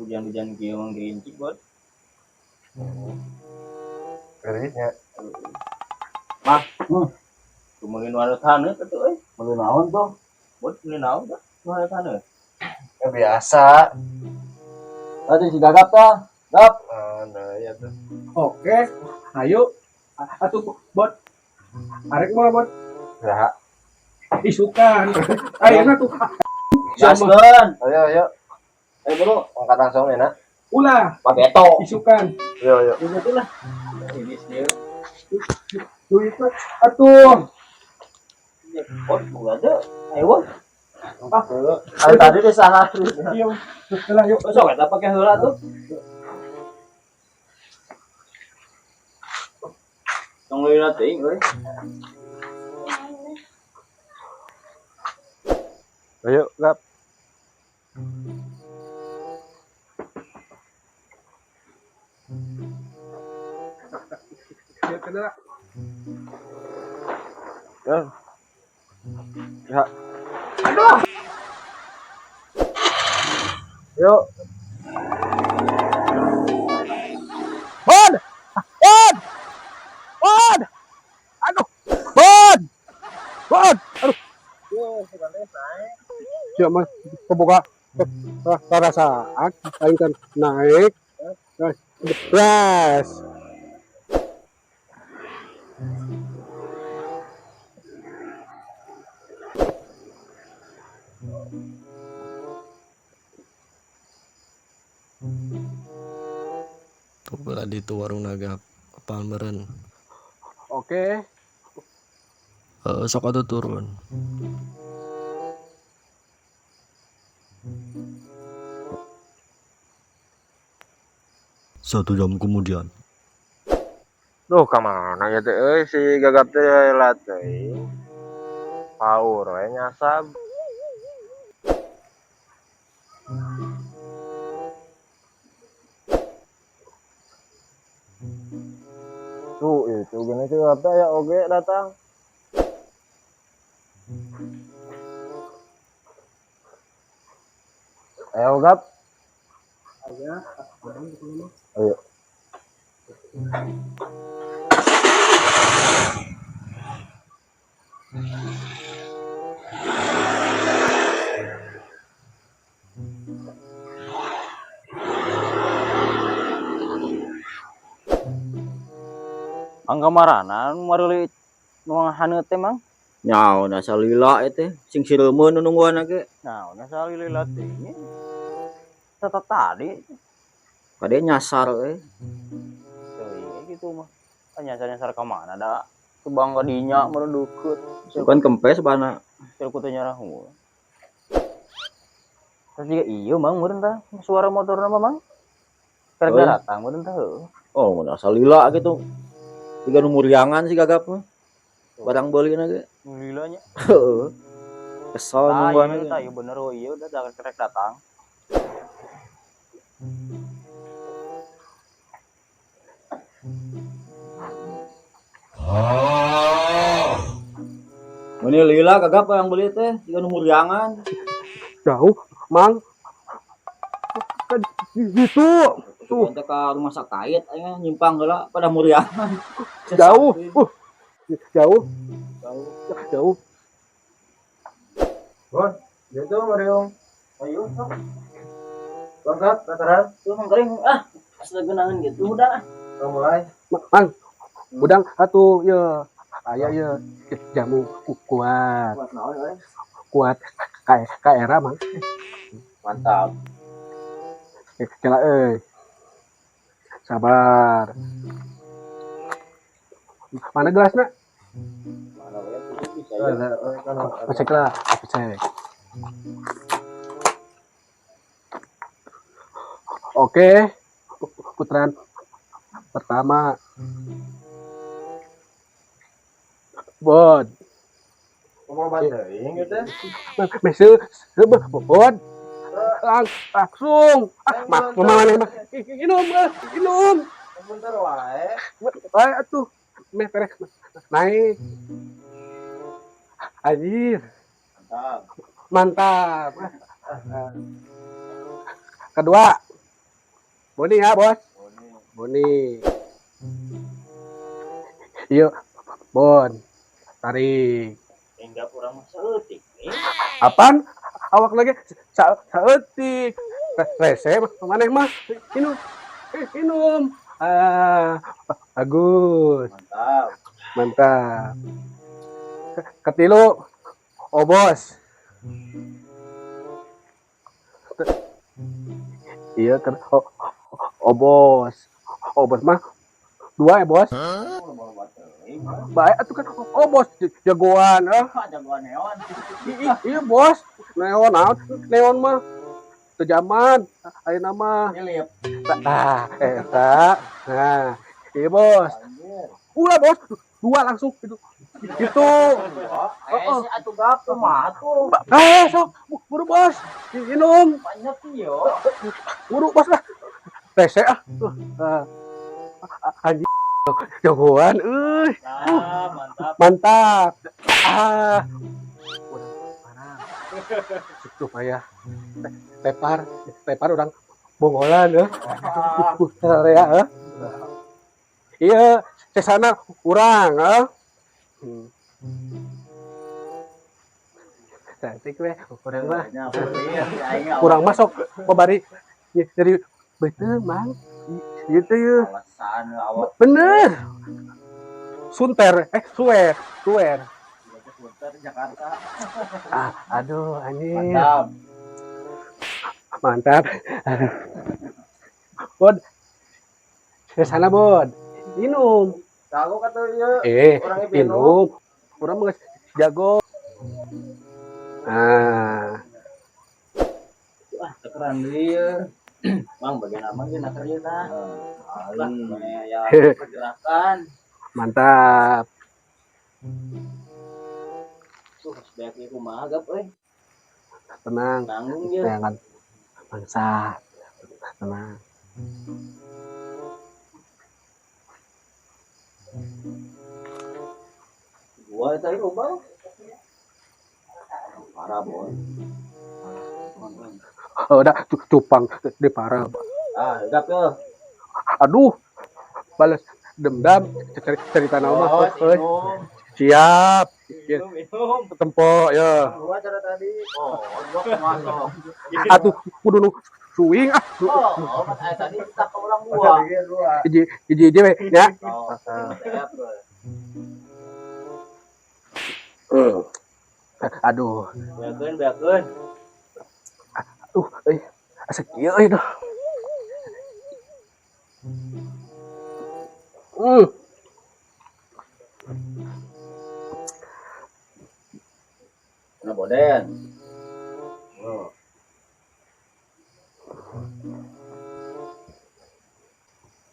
hujan-hujan kieu mah gerincik bot. Gerisnya. Mah, kumain walet haneu atuh euy. Beli naon tuh? Bot beli naon dah? Walet haneu. Ya biasa. Tadi si Gagap tah. Gap. Nah, ya tuh. Oke, ayo. Atuh bot. Arek mah bot. Ya. Isukan. Ayeuna tuh. Gaskeun. Ayo. Ayo bro, Angkat langsung ya, nak. Ulah. pageto. Isukan. Yo. Ini tuh lah. Ini sih. Duit mah. Atuh. Bot bukan ada. Ayo bot. Ayo tadi di sana tuh. Iya. Ulah yuk. Sok eta pake heula tuh. Tong leuwih teuing euy. Ayo, Gap. Ya kena. Ya. Aduh. Yuk. Bod. Bod. Bod. Aduh. Bod. Bod. Aduh. Siapa mah kebuka perasaan aing kan naik. Depres. Tuh di tu warung naga apal meren. Oke. Sok atuh turun. Satu jam kemudian. Duh, kemana ya teh euy si Gagap teh lat teh. Paur we nyasab. Tuh, itu gini sih Gagap ya oge datang. Ayo Gap. Ayo. Angga marana maruli nu haneu teh mang. Nyaon asa lila teh sing sireumeun nu nungguan ge. Nyaon asa lila teh. Tata tadi. Kade nyasar euy. Teuing gitu mah. Nyasar-nyasar ka mana da? Kebang ka dinya meureun deukeut. Bukan kempes bana. Keur ku teh nyarah hungkul. Terus juga iya mang meureun tah suara motorna mah mang. Keur datang meureun tah heuh. Oh, mun asa lila gitu. Tiga nu muriangan si Gagap mah. Barang beulina ge. Lilanya. Heeh. Kesel nungguan ge. Tah ieu bener oh ieu udah kerek datang. Ini lila Gagap yang beli teh, tiga nu muriangan. Jauh, Mang. Kan gitu. Tuh teh ka rumah sakit aya nyimpang heula pada muriangan. Jauh. Jauh. Jauh. Bon, gitu Mariung. Ayo, sok. Bangkat, dataran. Tuh mangkring asa geunangan gitu udah. Mulai. Mang. Udang atuh ya. Aya ya jamu kuat. Buat naon euy? Kuat ka era Mang. Mantap. Kela euy. Sabar. Mana gelasna? Mana we bisa ya. Cek lah, cek. Oke, putaran pertama. Bod. Ngomong banding gitu. Mesel, bod. Langsung. Mana? Minum. Bentar wae. Atuh. Terek naik. Anjir. Mantap. Mantap. Kedua. Boni ya, Bos. Boni. Iya, Bon. Tarik. Enggak kurang seutik. Apaan? Awak lagi saeutik. Rese maneh mah. Minum. Minum. Bagus. Mantap. Mantap. Ketilu. Oh, Bos. Iya, oh, Bos. Oh, Bos mah 2 ya, Bos. Baik atuh kan. Oh, Bos jagoan, Jagoan neon. Iya, Bos. Neon naon? Neon mah teu zaman. Ayeuna mah. Nyelip. Eta. Nah, iya, Bos. Ulah, Bos. 2 langsung itu. Itu. Si atuh gap mah atuh. Sok. Buru, Bos. Minum. Banyak sih yo. Buru, Bos lah. Rese ah. Anjing. Jagoan, Mantap. mantap. Supaya tepar orang bongolan ya. Area iya, ke sana urang cantik we, urang mah. Kurang masuk pabari dari betul, Mang. Gitu ya. Alasan awak Bener. Suwer. Sunter Jakarta. Aduh, anjing. Mantap. Mantap. Bod. Ke sana, Bod. Minum. Jago kata ieu. Orangnya Minum. Urang mah jago. Wah, tekeran dia. Mang bagian abang dia nak kerja tah. Lah, ya pergerakan. Mantap. Tuh, sebaiknya kumaha gap euy. Tenang. Nanggung dia. Jangan bangsa. Tenang. Gua tadi ubah. Parah, Boy. Udah cupang di parah. Gap tuh. Aduh. Balas dendam cerita nama. Siap. Minum. Tempo ya. Gua cara tadi. Gua masuk. Atuh kudu suing Mas aya tadi kita ke orang gua. Hiji we nya. Siap. Aduh. Beakeun. Asa kieu euy dah. Nah, Boden.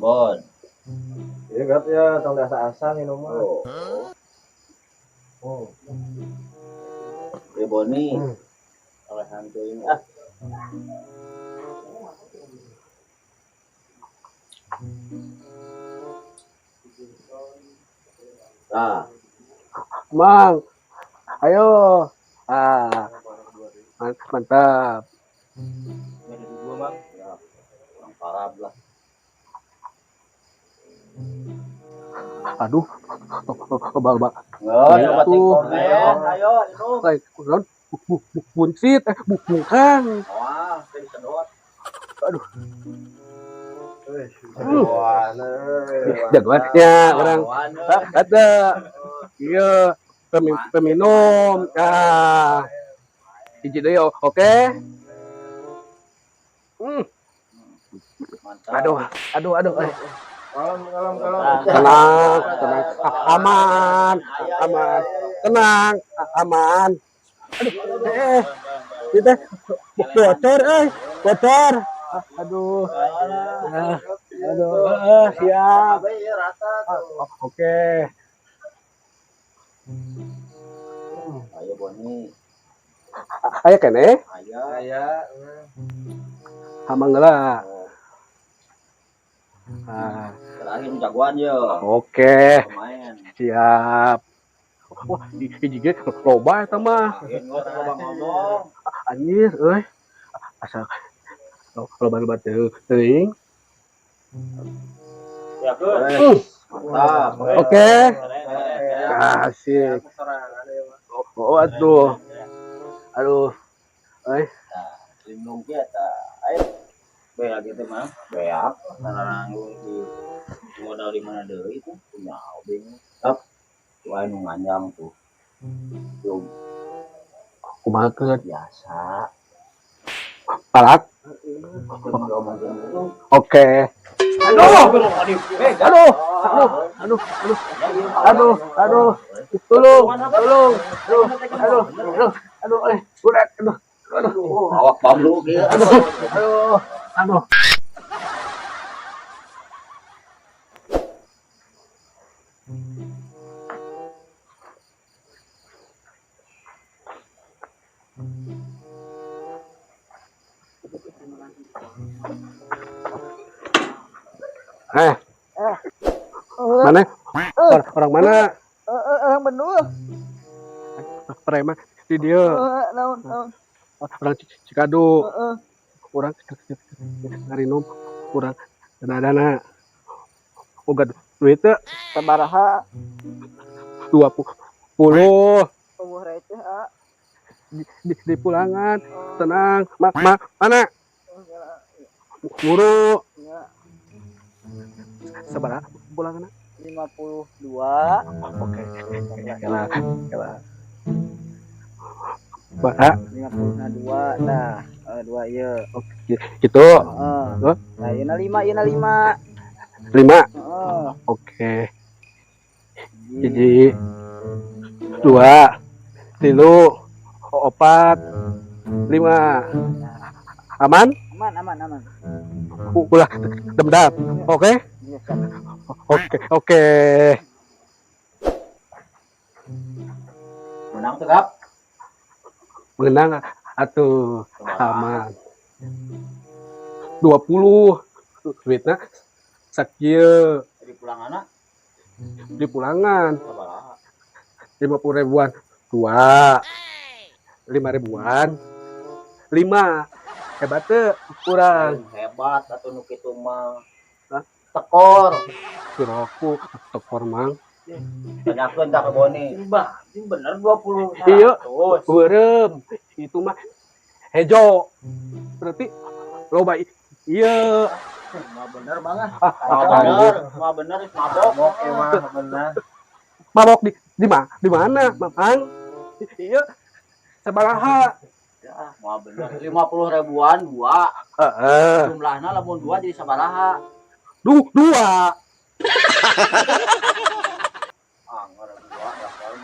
Bon. Iya gap ya, tong asa-asa minum mah. Boni. Oleh hantu ini. Mang. Ayo. Mantap. Dari gua, Mang. Ya, kurang parah lah. Aduh. Bal. Ayo, minum. Kayak buncit, bukan. Wah, saya disedot. Aduh. Jagoan. Jagoan ya orang. Ada. Iya, peminum. Hiji deui oke. Mantap. Aduh. Kalem. Tenang. Aman. Tenang, aman. Aduh, kita bocor. Aduh. Siap. Oke. Ayo, Boni. Ayo kene. Ayo. Hamang lah. Terakhir jagoan yo. Oke. Pemain. Siap. Wah, hiji ge loba eta mah. Gua tadi ngomong. Anjir, euy. Asa loba teuing. Ya, mantap. Oke. Asik. Oh, aduh. Aduh. Lindung kita. Ayo. Beak gitu mah. Beak. Sarang di modal di mana deui itu punya bingung. Tap. Tuh anu nganjang tuh. Tuh Kumaha teh biasa. palat. Oke. Aduh. Tolong. Awak pablo dia. Aduh. Mana? Orang mana? Orang Bandung. Preman di dia. Naon. Orang Cikadu. Orang Ngarinum. Orang dana. Boga duit teh Sabaraha 20. umur receh Di pulangan. Tenang. Mana? Guru. Sabaraha pulangan? 52. Oke. Kela. Baha 52. Nah, 2 ieu. gitu. Heeh. Nah, yeuna 5. 5. Heeh. Oke. Hiji 2 3 4 5. Aman? Aman. Ulah dendam. Oke? Iya, siap. Oke. Menang tuh Kap. Menang atuh aman. 20 duitna sakieu Di pulang anak. di pulangan Sabaraha. 50 ribuan 2 5 ribuan 5 hebat teu kurang Hebat atuh nu kitu mah. Hah? Tekor. kiraku tekor mang Tanyakeun tak ke Boni. Mbah, ini bener 20. Iya. Terus. Berem itu mah hejo berarti loba iya Mah bener banget. anjir. Mah bener mabok emang bener. mabok di mana mang iya sabaraha Ya, mah bener 50 ribuan 2. heeh Jumlahna lamun 2 jadi sabaraha? 2 Anggar 2 ya kalau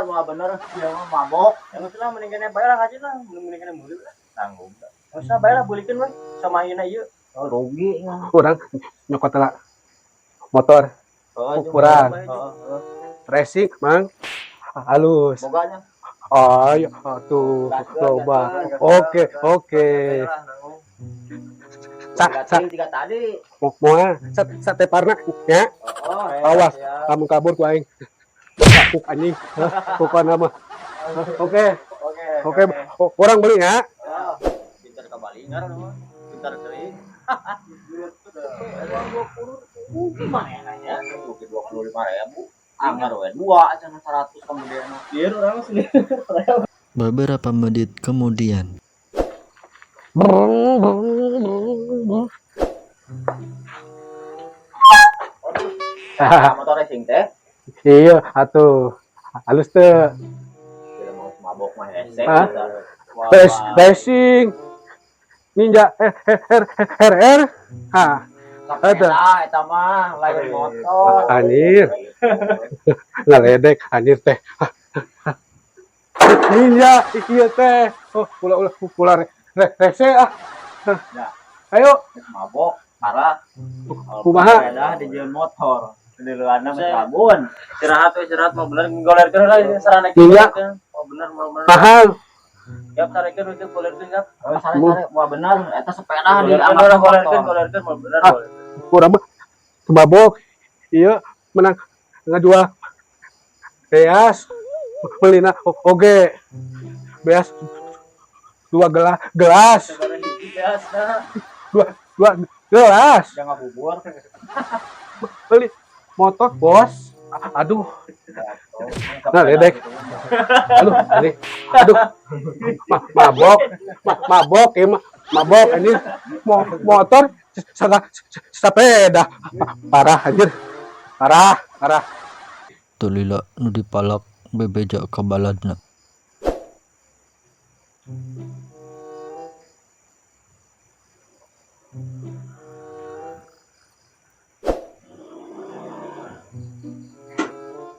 mah bener ya mah mabok. Yang itu lah mendingan bayar aja lah, mendingan beli lah. Tanggung. Enggak usah bayar lah bulikeun we sama ayeuna ieu. Oh, rugi ya. kurang nyokot lah motor Ukuran. racing mang halus Boganya. ayo tuh coba oke Tiga tadi. mau sate parna ya awas kamu kabur ku aing kuk anjing bukan nama oke orang beli ya Pintar kebalingan mah. Pintar kering. Gimana ya nanya? 25.000. Anggar we 2 cenah 100 kemudian. Biar orang sendiri. Beberapa menit kemudian. Motor racing teh. iya atuh halus teh Tidak mau mabok mah hese. Hah? racing ninja RR Sepeda eta mah lain motor. anjir ngaledek anjir teh ninja iya teh pula rese ayo Mabok parah. Kumaha? Sepeda di jalan motor. Di luarna kebun. Istirahat mau bener ngolerkeun lah sarana Iya. Mau bener. mahal Yap sarekeun untuk ngolerkeun yap. Sare mau bener eta sepeda di aman ngolerkeun mau bener. kurang mah mabok iya menang ngajual beas belina oge beas 2 gelas dua Jelas. Jangan bubur. Beli motor, Bos. Aduh. Nah, ledek. Aduh. Mabok. Mabok, mabok ini motor sepeda. Parah anjir. Parah. Tulila nu dipalak bebeja ka baladna.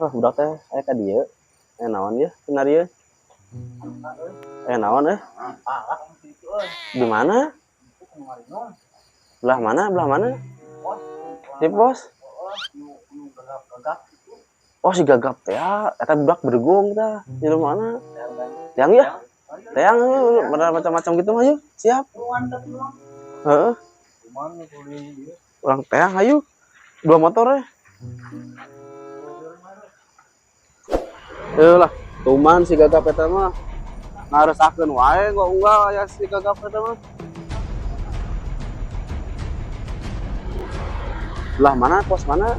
Udah teh aya ka dieu. Naon ya benar ya? Naon di mana? Belah mana? Di Bos. Oh si gagap teh eta budak bergung tah. Di mana? Yang ya? Teang macam-macam gitu mah yuk. Siap. Heeh. Orang teang ayo. 2 motor lah, tuman si gagap eta mah ngaresakeun wae kok enggak aya si gagap eta mah. Belah mana? Pos mana?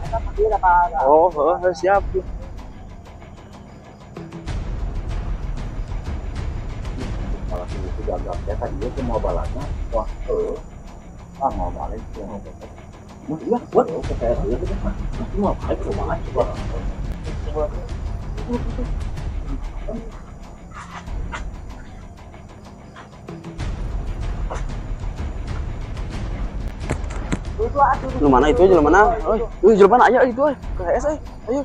Oh, siap. Kalau itu gagap ya kan dia mau balasnya. Wah, mau balik ya mau balik. Nah, iya, buat kayak dia gitu. Mau balik cuma coba. Lu mana itu aja, lu mana? Jalan mana aja itu ke HS ayo.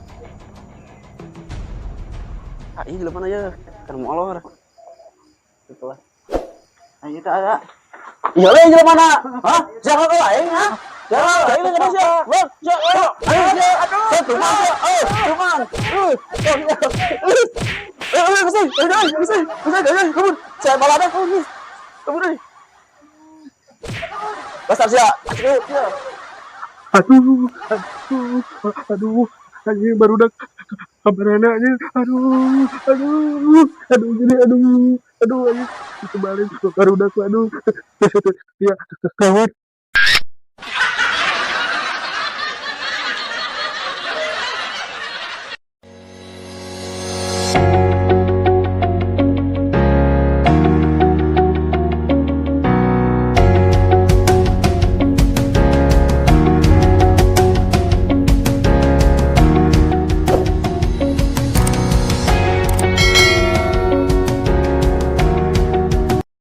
Iya jalan mana aja, kan molor. Itulah. Ayo tak ada. Iya lah jalan mana? Hah? Jangan ke lain ha? Jangan lain enggak bisa. Ayo, tuman. Tuman. Bisa. Kabur. Saya balada kabur. Kabur deh. Basar sia. Aduh. Anjing barudak kabarana anjing. Aduh gini anjing. Itu balik barudak aduh. Ya kawan.